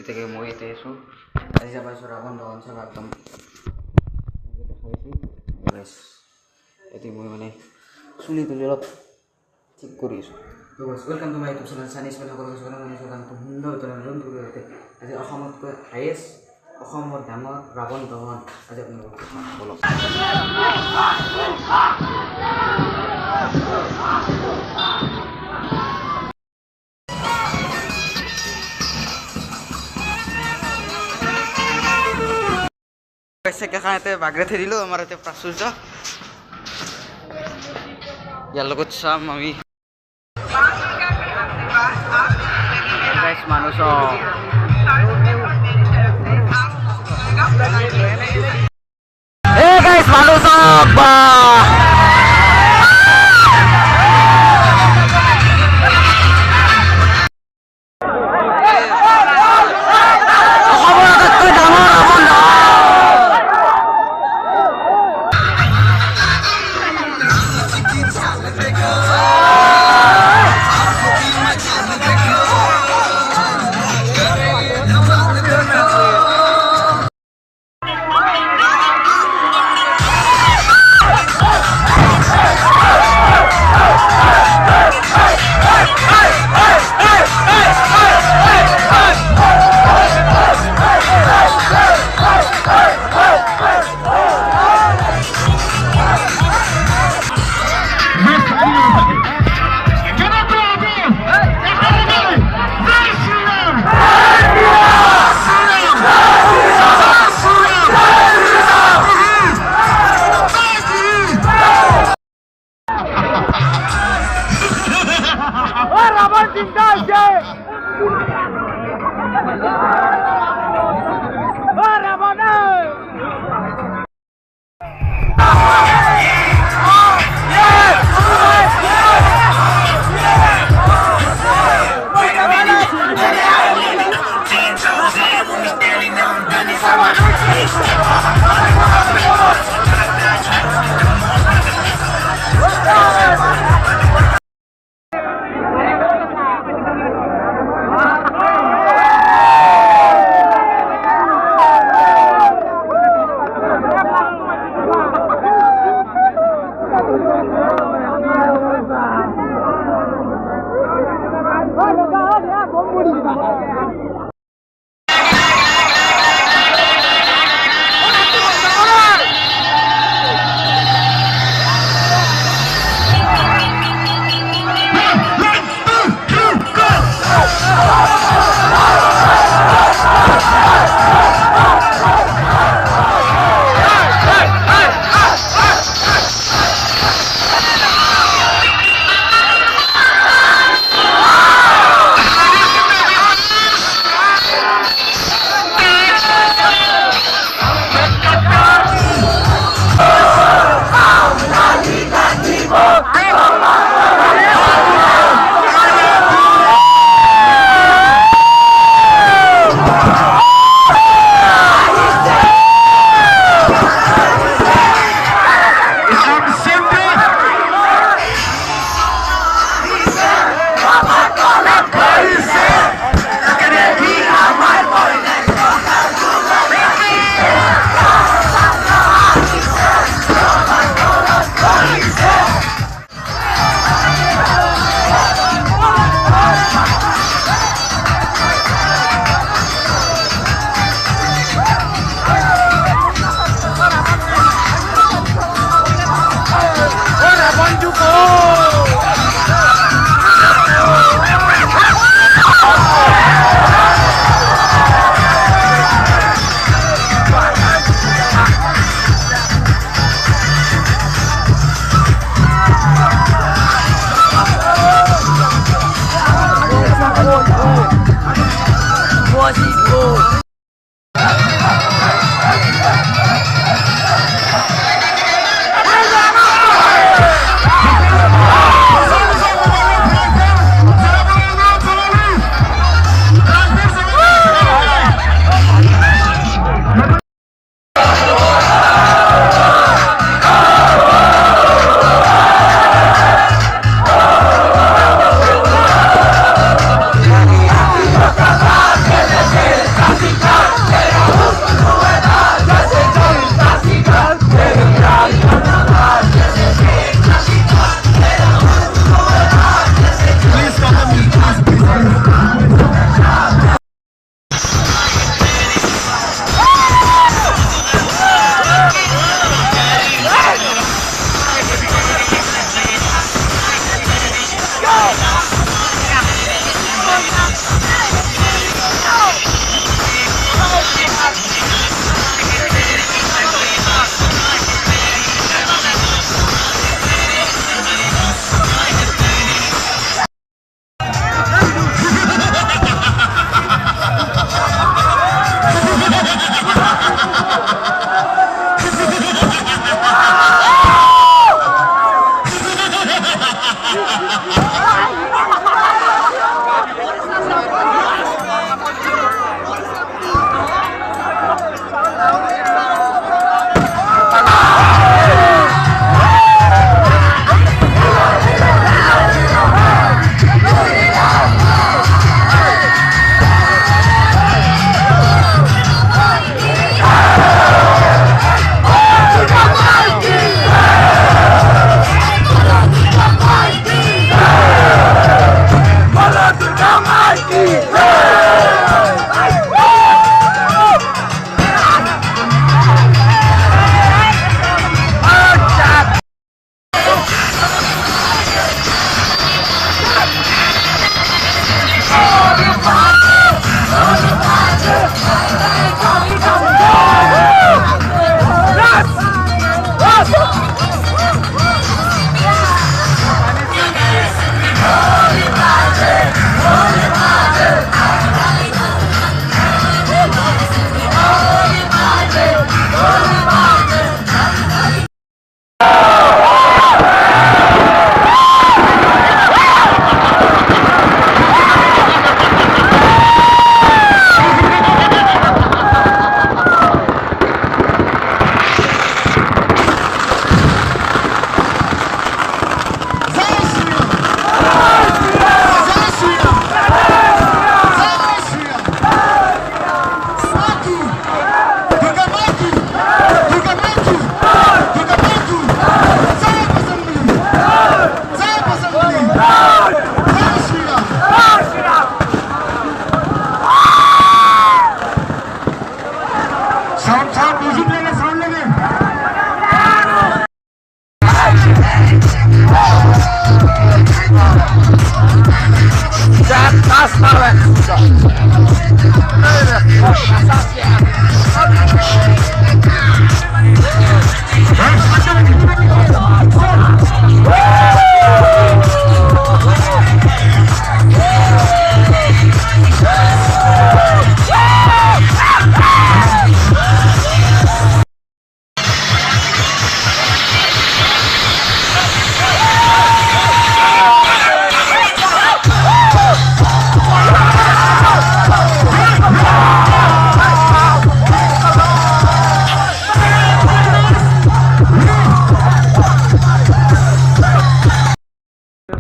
এতেকে মই এতে আছোঁ আজি যাব আছোঁ ৰাৱণ দহন চাব একদম গাইছ এতিয়া মই মানে চুলি তুলি অলপ ঠিক কৰি আছোঁ তো welcome to my YouTube channel Chinese মানে সকলো কিছু গানটো সুন্দৰ নতুন ভিডিঅ'তে আজি অসমতকৈ হাইয়েষ্ট অসমৰ ডাঙৰ ৰাৱণ দহন আজি আপোনালোকক বলক সেখানে বাগৰে থৈ দিলোঁ আমাৰ এতিয়া প্ৰাচুৰ্য ইয়াৰ লগত চাম আমি মানুহ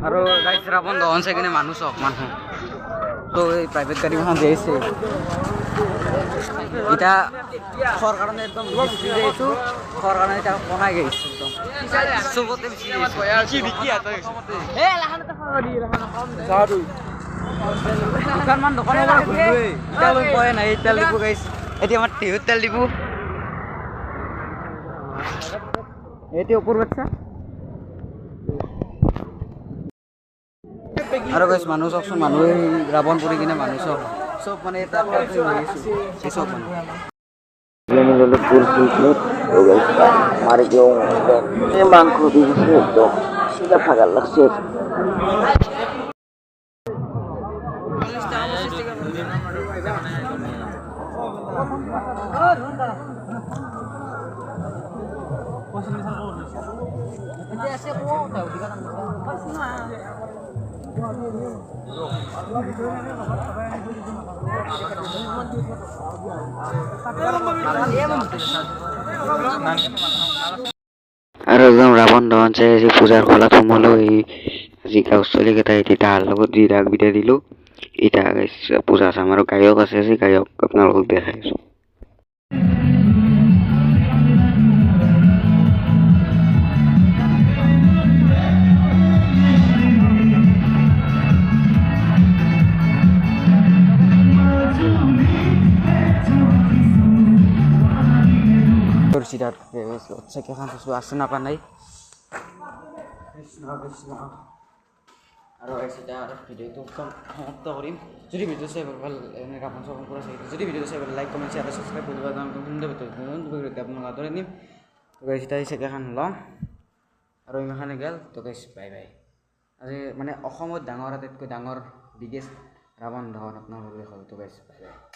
আৰু গাইছ ৰাৱণ দহন চাই কিনে মানুহ চক মানুহ তো এই প্ৰাইভেট গাড়ীখন দিছে এতিয়া খোৱাৰ কাৰণে একদম এইটো খোৱাৰ কাৰণে এতিয়া বনাই গৈছে একদম চবতে দুখনমান দোকানৰ পৰা ঘূৰিলোৱে এতিয়ালৈ পোৱাই নাই তেল দিব গাইছ এতিয়া আমাৰ টিহুত তেল দিব এইটো ওপৰ বাচ্চা আৰু গাইছ মানুহ চাওকচোন মানুহে ৰাৱণ পৰি কিনে মানুহ চাওক চব মানে এটা চব মানুহ Mari dong, memang ku bisa dong. Sudah pagar laksir. আৰু একদম ৰাৱণ দহন চাই আজি পূজাৰ খোলাত সোমালো এই আজি গাঁৱৰ ছোৱালীকেইটা এতিয়া তাহাৰ লগত যি ৰাগ বিদায় দিলোঁ এতিয়া পূজা চাম আৰু গায়ক আছে আজি গায়ক আপোনালোকক দেখাই আছোঁ Sidat saya kan sesuatu asal apa nih? Krishna Krishna. Aro kita video itu সমাপ্ত কৰিম যদি ভিডিও চাই ভাল এনে কাপন সব পুৰো চাই যদি ভিডিও চাই ভাল লাইক কমেন্ট শেয়াৰ সাবস্ক্ৰাইব কৰি দিবা কাৰণ সুন্দৰ ভিডিও আপোনাক আদৰে নিম তো গাইছ তাই চেক এখন লম আৰু ইমানে গেল তো গাইছ বাই বাই আজি মানে অসমত ডাঙৰ আটাইতকৈ ডাঙৰ বিগেষ্ট ৰাৱণ দহন আপোনালোকে দেখুৱাব তো গাইছ বাই বাই